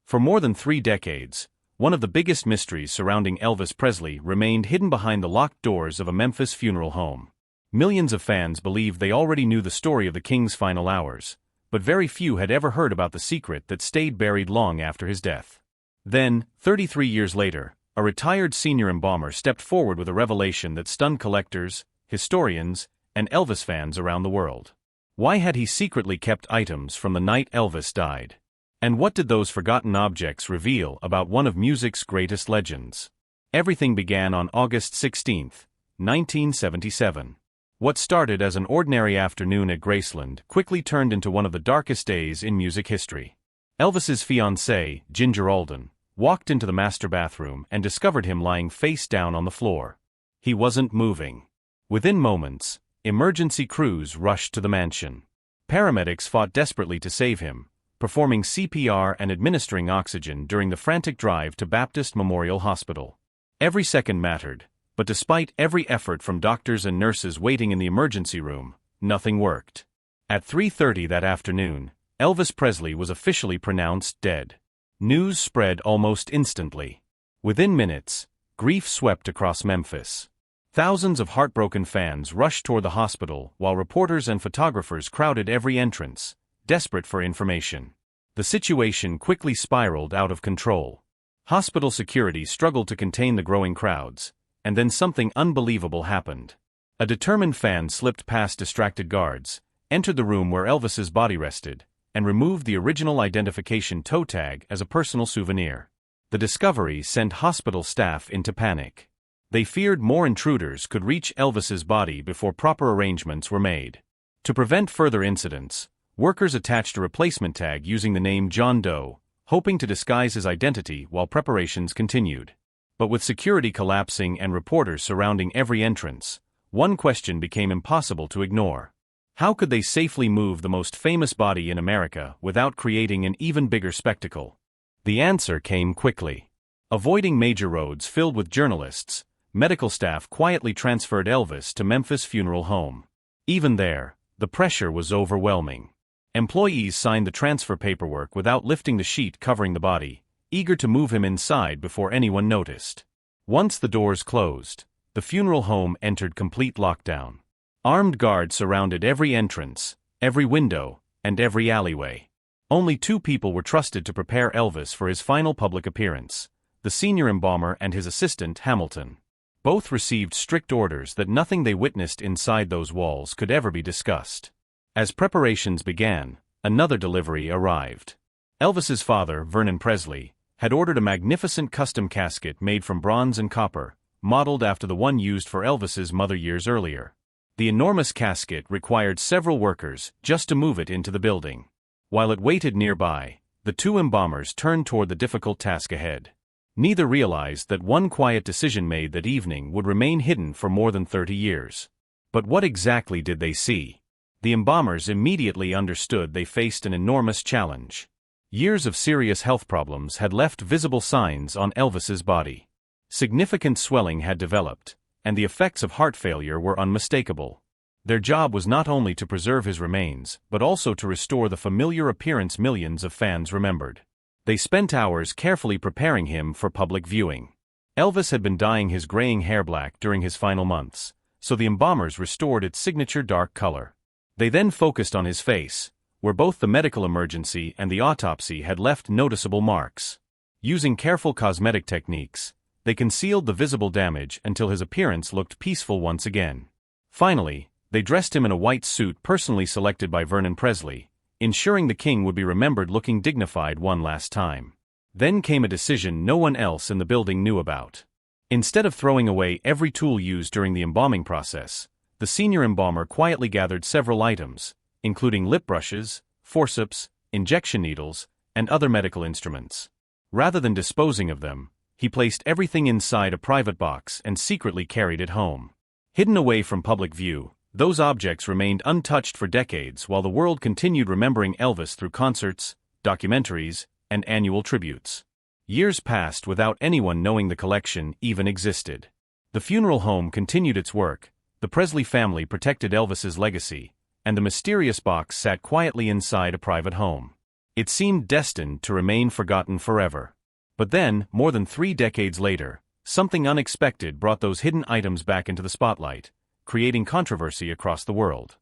For more than 3 decades, one of the biggest mysteries surrounding Elvis Presley remained hidden behind the locked doors of a Memphis funeral home. Millions of fans believed they already knew the story of the King's final hours, but very few had ever heard about the secret that stayed buried long after his death. Then, 33 years later, a retired senior embalmer stepped forward with a revelation that stunned collectors, historians, and Elvis fans around the world. Why had he secretly kept items from the night Elvis died? And what did those forgotten objects reveal about one of music's greatest legends? Everything began on August 16, 1977. What started as an ordinary afternoon at Graceland quickly turned into one of the darkest days in music history. Elvis's fiancée, Ginger Alden, walked into the master bathroom and discovered him lying face down on the floor. He wasn't moving. Within moments, emergency crews rushed to the mansion. Paramedics fought desperately to save him, performing CPR and administering oxygen during the frantic drive to Baptist Memorial Hospital. Every second mattered, but despite every effort from doctors and nurses waiting in the emergency room, nothing worked. At 3:30 that afternoon, Elvis Presley was officially pronounced dead. News spread almost instantly. Within minutes, grief swept across Memphis. Thousands of heartbroken fans rushed toward the hospital while reporters and photographers crowded every entrance, desperate for information. The situation quickly spiraled out of control. Hospital security struggled to contain the growing crowds, and then something unbelievable happened. A determined fan slipped past distracted guards, entered the room where Elvis's body rested, and removed the original identification toe tag as a personal souvenir. The discovery sent hospital staff into panic. They feared more intruders could reach Elvis's body before proper arrangements were made. To prevent further incidents, workers attached a replacement tag using the name John Doe, hoping to disguise his identity while preparations continued. But with security collapsing and reporters surrounding every entrance, one question became impossible to ignore. How could they safely move the most famous body in America without creating an even bigger spectacle? The answer came quickly. Avoiding major roads filled with journalists, medical staff quietly transferred Elvis to Memphis Funeral Home. Even there, the pressure was overwhelming. Employees signed the transfer paperwork without lifting the sheet covering the body, eager to move him inside before anyone noticed. Once the doors closed, the funeral home entered complete lockdown. Armed guards surrounded every entrance, every window, and every alleyway. Only 2 people were trusted to prepare Elvis for his final public appearance: the senior embalmer and his assistant, Hamilton. Both received strict orders that nothing they witnessed inside those walls could ever be discussed. As preparations began, another delivery arrived. Elvis's father, Vernon Presley, had ordered a magnificent custom casket made from bronze and copper, modeled after the one used for Elvis's mother years earlier. The enormous casket required several workers just to move it into the building. While it waited nearby, the 2 embalmers turned toward the difficult task ahead. Neither realized that one quiet decision made that evening would remain hidden for more than 30 years. But what exactly did they see? The embalmers immediately understood they faced an enormous challenge. Years of serious health problems had left visible signs on Elvis's body. Significant swelling had developed, and the effects of heart failure were unmistakable. Their job was not only to preserve his remains, but also to restore the familiar appearance millions of fans remembered. They spent hours carefully preparing him for public viewing. Elvis had been dyeing his graying hair black during his final months, so the embalmers restored its signature dark color. They then focused on his face, where both the medical emergency and the autopsy had left noticeable marks. Using careful cosmetic techniques, they concealed the visible damage until his appearance looked peaceful once again. Finally, they dressed him in a white suit personally selected by Vernon Presley, ensuring the king would be remembered looking dignified one last time. Then came a decision no one else in the building knew about. Instead of throwing away every tool used during the embalming process, the senior embalmer quietly gathered several items, including lip brushes, forceps, injection needles, and other medical instruments. Rather than disposing of them, he placed everything inside a private box and secretly carried it home. Hidden away from public view, those objects remained untouched for decades while the world continued remembering Elvis through concerts, documentaries, and annual tributes. Years passed without anyone knowing the collection even existed. The funeral home continued its work, the Presley family protected Elvis's legacy, and the mysterious box sat quietly inside a private home. It seemed destined to remain forgotten forever. But then, more than 3 decades later, something unexpected brought those hidden items back into the spotlight, creating controversy across the world.